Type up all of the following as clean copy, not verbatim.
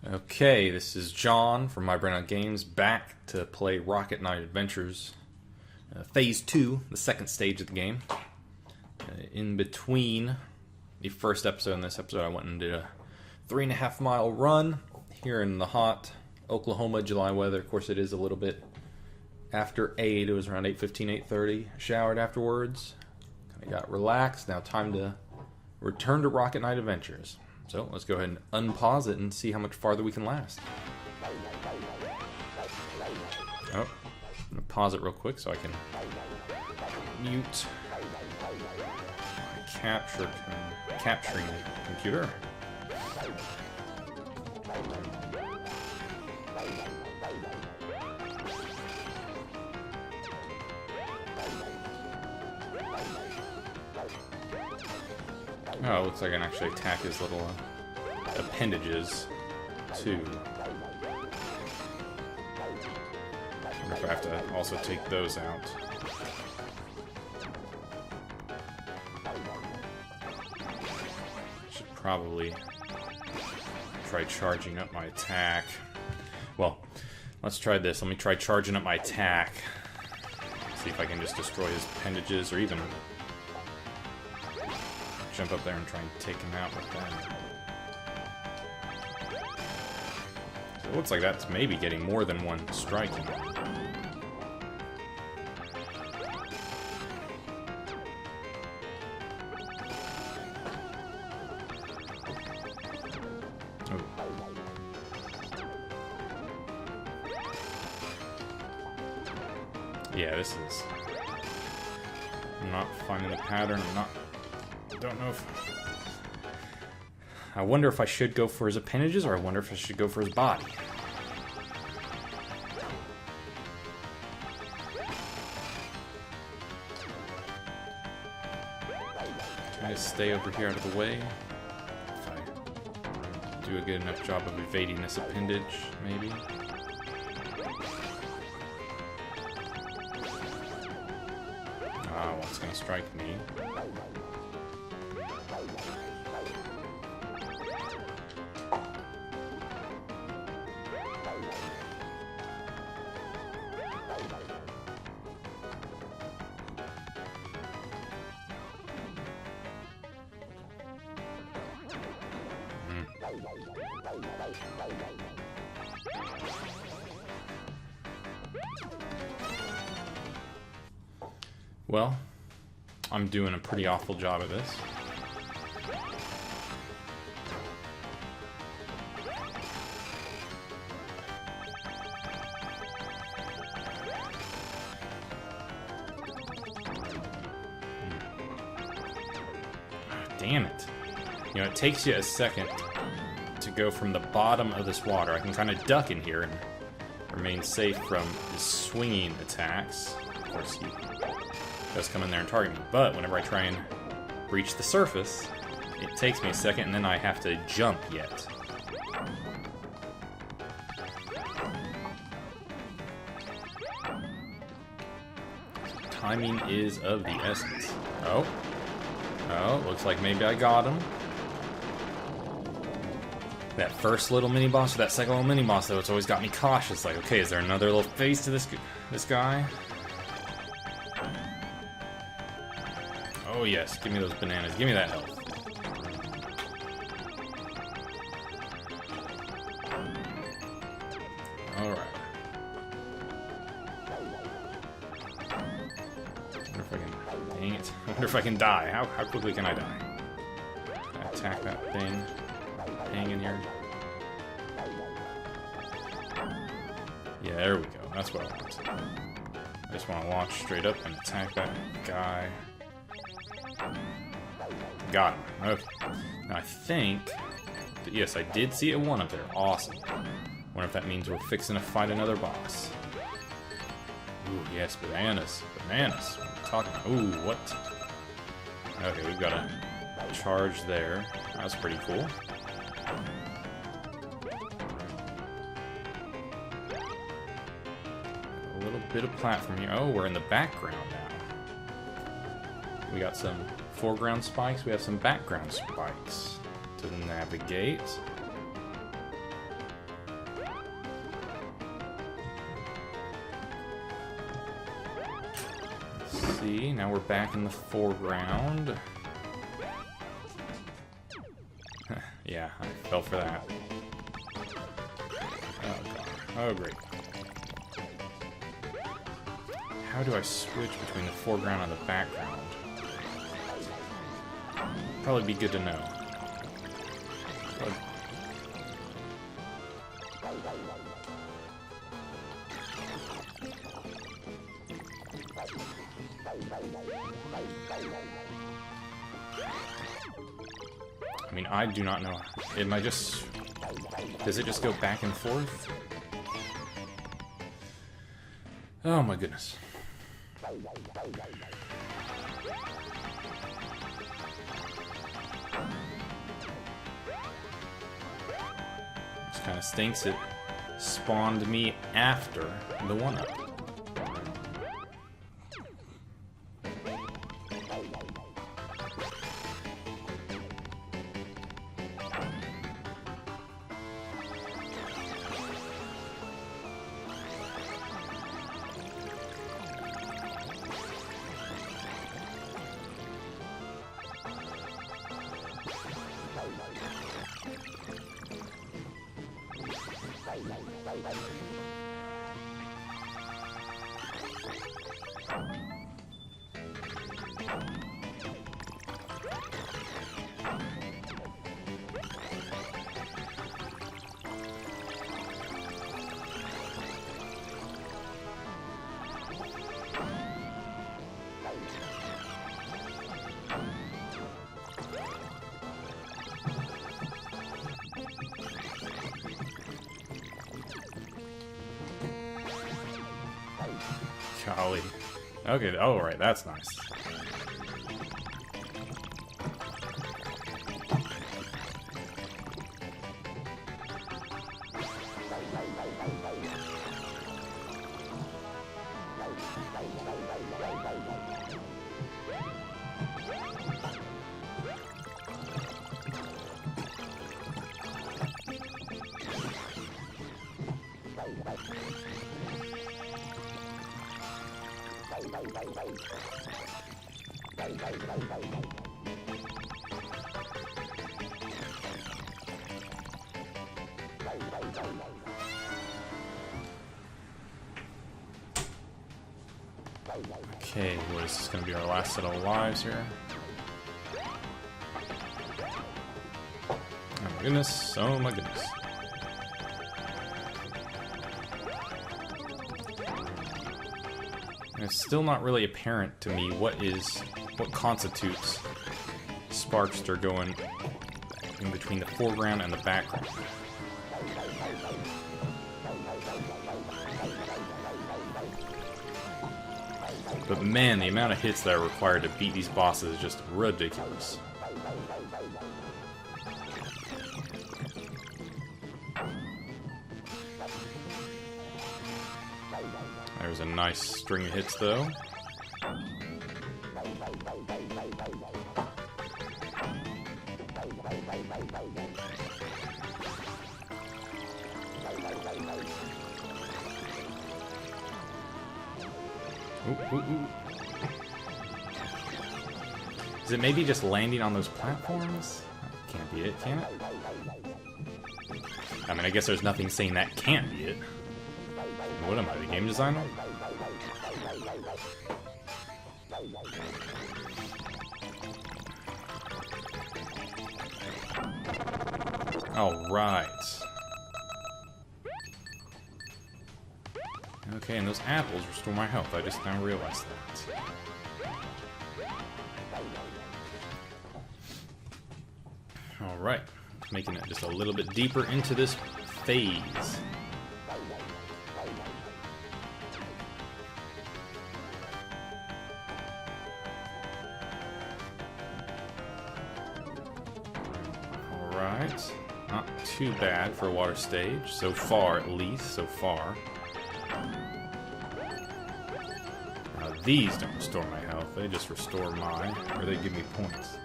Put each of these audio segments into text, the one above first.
Okay, this is John from My Brain on Games, back to play Rocket Knight Adventures, Phase 2, the second stage of the game. In between the first episode and this episode, I went and did a 3.5 mile run here in the hot Oklahoma July weather. Of course, it is a little bit after 8. It was around 8:15, 8:30. Showered afterwards. I got relaxed. Now time to return to Rocket Knight Adventures. So let's go ahead and unpause it and see how much farther we can last. Oh, I'm going to pause it real quick so I can mute my capturing computer. Oh, it looks like I can actually attack his little appendages, too. I wonder if I have to also take those out. Should probably try charging up my attack. Well, let's try this. Let me try charging up my attack. See if I can just destroy his appendages, or even jump up there and try and take him out with that. So it looks like that's maybe getting more than one strike in. Oh. Yeah, this is... I'm not finding the pattern. Don't know if... I wonder if I should go for his appendages, or I wonder if I should go for his body. Try to stay over here out of the way. If I do a good enough job of evading this appendage, maybe. Ah, well, it's gonna strike me. Well, I'm doing a pretty awful job at this. Damn it. You know, it takes you a second to go from the bottom of this water. I can kind of duck in here and remain safe from his swinging attacks. Of course, he does come in there and target me. But whenever I try and reach the surface, it takes me a second, and then I have to jump yet. Timing is of the essence. Oh, looks like maybe I got him. That first little mini-boss, or that second little mini-boss, though, it's always got me cautious. Like, okay, is there another little phase to this guy? Oh yes, give me those bananas. Give me that health. Alright. I wonder if I can... Dang it. I wonder if I can die. How quickly can I die? Can I attack that thing? Hang in here. Yeah, there we go. That's what I want. I just want to launch straight up and attack that guy. Got him. Okay. Now I think... Yes, I did see a 1 up there. Awesome. Wonder if that means we're fixing to fight another boss. Ooh, yes, bananas. Bananas. What are we talking about? Ooh, what? Okay, we've got a charge there. That's pretty cool. A little bit of platform here. Oh, we're in the background now. We got some foreground spikes. We have some background spikes to navigate. see, now we're back in the foreground. Yeah, I fell for that. Oh god. Oh great. How do I switch between the foreground and the background? Probably be good to know. But I mean, I do not know. Am I just... Does it just go back and forth? Oh my goodness. Just kind of stinks. It spawned me after the 1-up. Golly. Okay, oh right, that's nice. Okay, what is this going to be our last set of lives here? Oh my goodness, oh my goodness. And it's still not really apparent to me what constitutes Sparkster going in between the foreground and the background. But man, the amount of hits that are required to beat these bosses is just ridiculous. There's a nice string of hits though. Ooh, ooh, ooh. Is it maybe just landing on those platforms? Can't be it, can it? I mean, I guess there's nothing saying that can't be it. What am I, the game designer? Alright. Okay, and those apples restore my health. I just now realized that. Alright. Making it just a little bit deeper into this phase. Alright. Not too bad for a water stage. So far, at least. So far. These don't restore my health, they just restore mine, or they give me points.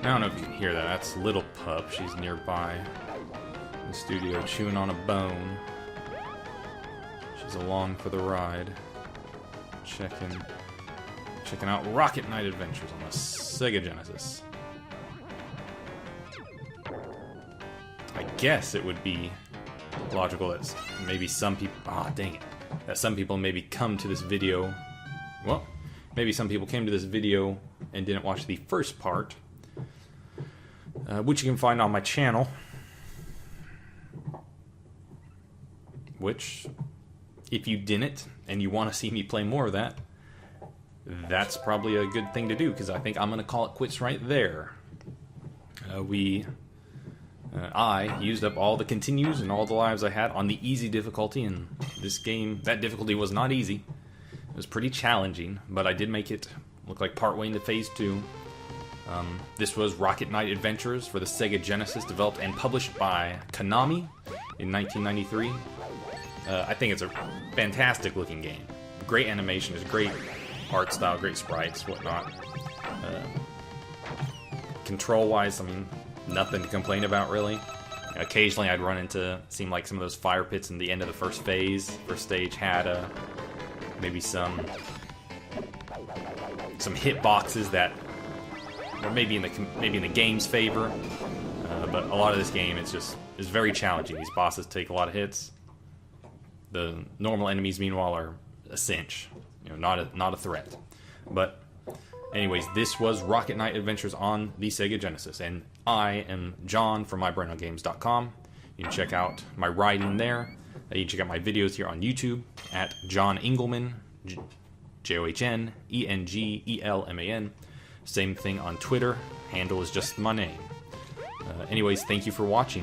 I don't know if you can hear that, that's Little Pup, she's nearby in the studio chewing on a bone. She's along for the ride, checking checking out Rocket Knight Adventures on the Sega Genesis. I guess it would be logical that maybe some people... Ah, dang it. That some people maybe come to this video... Well, maybe some people came to this video and didn't watch the first part, which you can find on my channel. Which, if you didn't, and you want to see me play more of that, that's probably a good thing to do, because I think I'm going to call it quits right there. I used up all the continues and all the lives I had on the easy difficulty, and this game, that difficulty was not easy. It was pretty challenging, but I did make it look like partway into Phase 2. This was Rocket Knight Adventures for the Sega Genesis, developed and published by Konami in 1993. I think it's a fantastic looking game. Great animation, is great art style, great sprites, whatnot. Control-wise, I mean, nothing to complain about, really. Occasionally I'd run into, seemed like some of those fire pits in the end of the first phase. First stage had maybe some hit boxes that were maybe in the game's favor. But a lot of this game is very challenging. These bosses take a lot of hits. The normal enemies, meanwhile, are a cinch. You know, not a threat. But anyways, this was Rocket Knight Adventures on the Sega Genesis, and I am John from mybrainongames.com. You can check out my writing there. You can check out my videos here on YouTube at John Engelman, JohnEngelman. Same thing on Twitter. Handle is just my name. Anyways, thank you for watching.